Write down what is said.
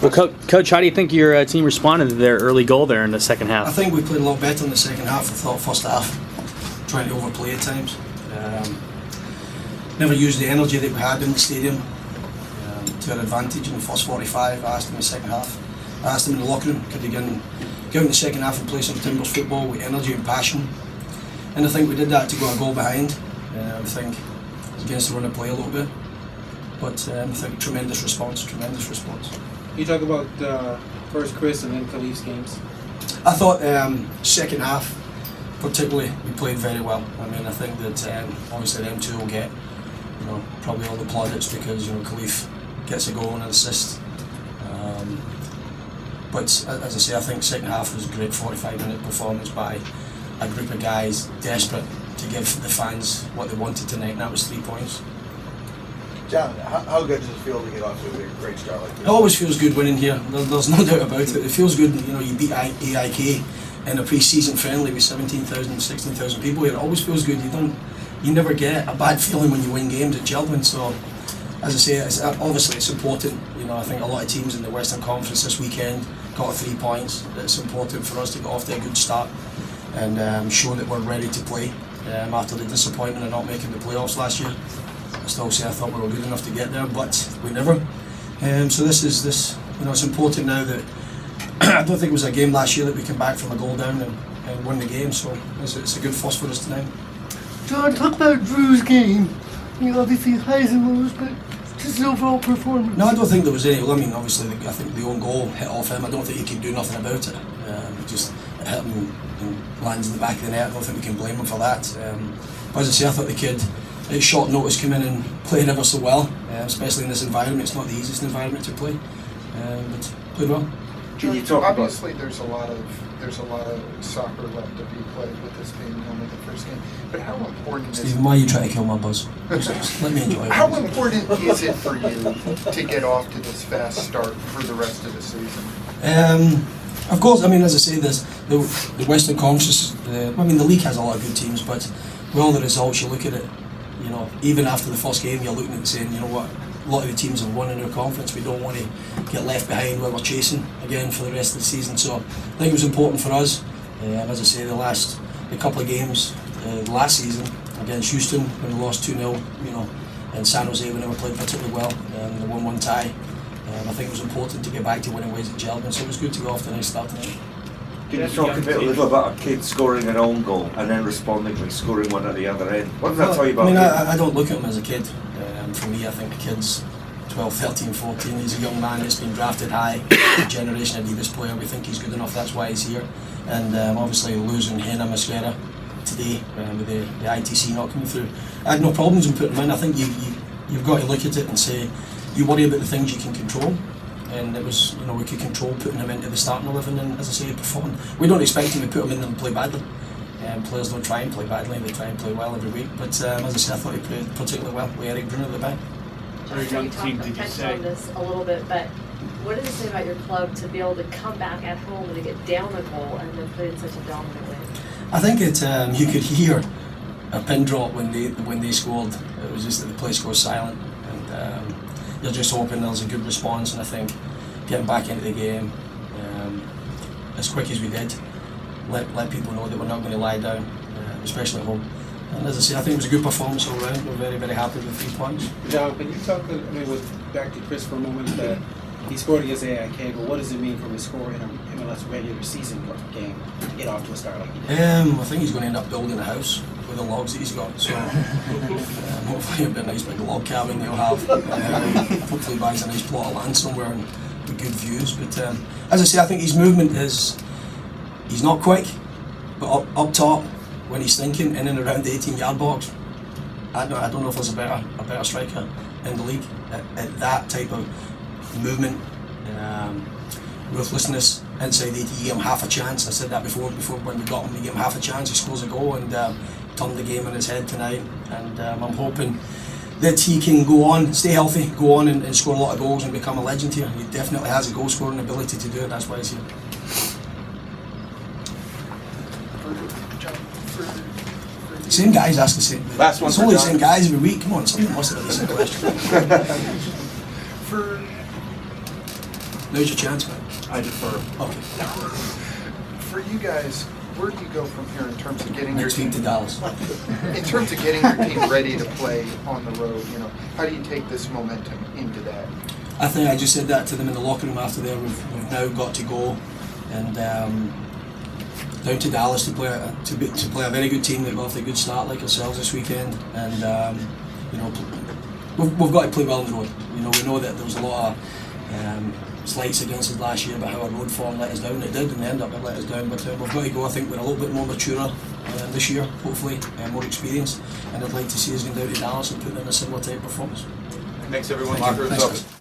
Well, Coach, how do you think your team responded to their early goal there in the second half? I think we played a lot better in the second half. I thought first half, trying to overplay at times. Never used the energy that we had in the stadium to our advantage in the first 45. I asked him in the second half. I asked him in the locker room, could he get in the second half and play some Timbers football with energy and passion? And I think we did that to go a goal behind. I think it was against the run of play a little bit. But I think tremendous response. You talk about first Kris and then Kalif's games. I thought second half, particularly, we played very well. I mean, I think that obviously them two will get, probably all the plaudits because Kalif gets a goal and an assist. But as I say, I think second half was a great 45-minute performance by a group of guys desperate to give the fans what they wanted tonight, and that was 3 points. John, how good does it feel to get off to a great start like this? It always feels good winning here. There's no doubt about it. It feels good. You beat AIK in a pre-season friendly with 17,000, 16,000 people here. It always feels good. You never get a bad feeling when you win games at Jeld-Wen. So, as I say, obviously it's important. I think a lot of teams in the Western Conference this weekend got 3 points. It's important for us to get off to a good start and show that we're ready to play after the disappointment of not making the playoffs last year. I still say I thought we were good enough to get there, but we never. So this. It's important now that I don't think it was a game last year that we came back from a goal down and won the game. So it's a good fuss for us tonight. John, talk about Drew's game. Obviously highs and lows, but just his overall performance. No, I don't think there was any. Well, I mean, obviously, I think the own goal hit off him. I don't think he could do nothing about it. It hit him and lands in the back of the net. I don't think we can blame him for that. But as I say, I thought the kid, at short notice, came in and played ever so well, especially in this environment. It's not the easiest environment to play, but played well. Can you talk obviously about? There's a lot of soccer left to be played with this being only the first game. But how important Stephen, why are you trying to kill my buzz? Let me enjoy it. How important is it for you to get off to this fast start for the rest of the season? Of course, I mean, as I say, there's the Western Conference. The league has a lot of good teams, but with all the results, you look at it. Even after the first game, you're looking at it saying, you know what, a lot of the teams have won in our conference. We don't want to get left behind where we're chasing again for the rest of the season. So I think it was important for us. As I say, the couple of games last season against Houston when we lost 2-0, and San Jose we never played particularly well, the 1-1 tie. I think it was important to get back to winning ways at Jeld-Wen, so it was good to go off to a nice start tonight. Can you talk a little about a kid scoring an own goal and then responding by scoring one at the other end? What does that tell you about him? I don't look at him as a kid. For me, I think the kid's 12, 13, 14. He's a young man that's been drafted high, a generation Adidas player. We think he's good enough, that's why he's here. And obviously losing Hena Mosquera today with the ITC not coming through, I had no problems in putting him in. I think you've got to look at it and say, you worry about the things you can control. And it was, we could control putting him into the starting 11 and, as I say, perform. We don't expect him to put him in and play badly. Players don't try and play badly, they try and play well every week. But as I say, I thought he played particularly well with Eric Bruno at the back. John, you touched on this a little bit, but what does it say about your club to be able to come back at home and to get down the goal and then play in such a dominant way? I think you could hear a pin drop when they scored. It was just that the place goes silent. And you're just hoping there's a good response, and I think getting back into the game as quick as we did, let people know that we're not going to lie down, especially at home. And as I say, I think it was a good performance all round. We're very, very happy with 3 points. John, can you talk back to Kris for a moment? That he scored against AIK, but what does it mean from his score in a MLS regular season game to get off to a start like he did? I think he's going to end up building a house with the logs that he's got. So hopefully it'll be a nice big log cabin that he'll have. Hopefully he buys a nice plot of land somewhere and with good views. But as I say, I think his movement he's not quick, but up top when he's thinking in and around the 18-yard box, I don't know if there's a better striker in the league at that type of movement, ruthlessness inside the 80. You give him half a chance. I said that before when we got him, you give him half a chance, he scores a goal and turned the game on his head tonight. And I'm hoping that he can go on, stay healthy, go on and score a lot of goals and become a legend here. He definitely has a goal scoring ability to do it, that's why he's here. Same guys ask the same. Last one. It's only the same guys every week. Come on, somebody must have a decent question. Now's your chance, man. I defer. Okay. For you guys, where do you go from here in terms of getting your Next team week to Dallas. in terms of getting your team ready to play on the road? You know, how do you take this momentum into that? I think I just said that to them in the locker room after there. We've now got to go and down to Dallas to play a very good team that got off to a good start like ourselves this weekend, and you know, we've got to play well on the road. You know, we know that there was a lot of slights against us last year about how our road form let us down. It did, and they ended up let us down. But we've got to go. I think we're a little bit more mature this year, hopefully, and more experienced. And I'd like to see us going down to Dallas and put in a similar type of performance. Thanks everyone. Mark, Keep it thanks, up. guys.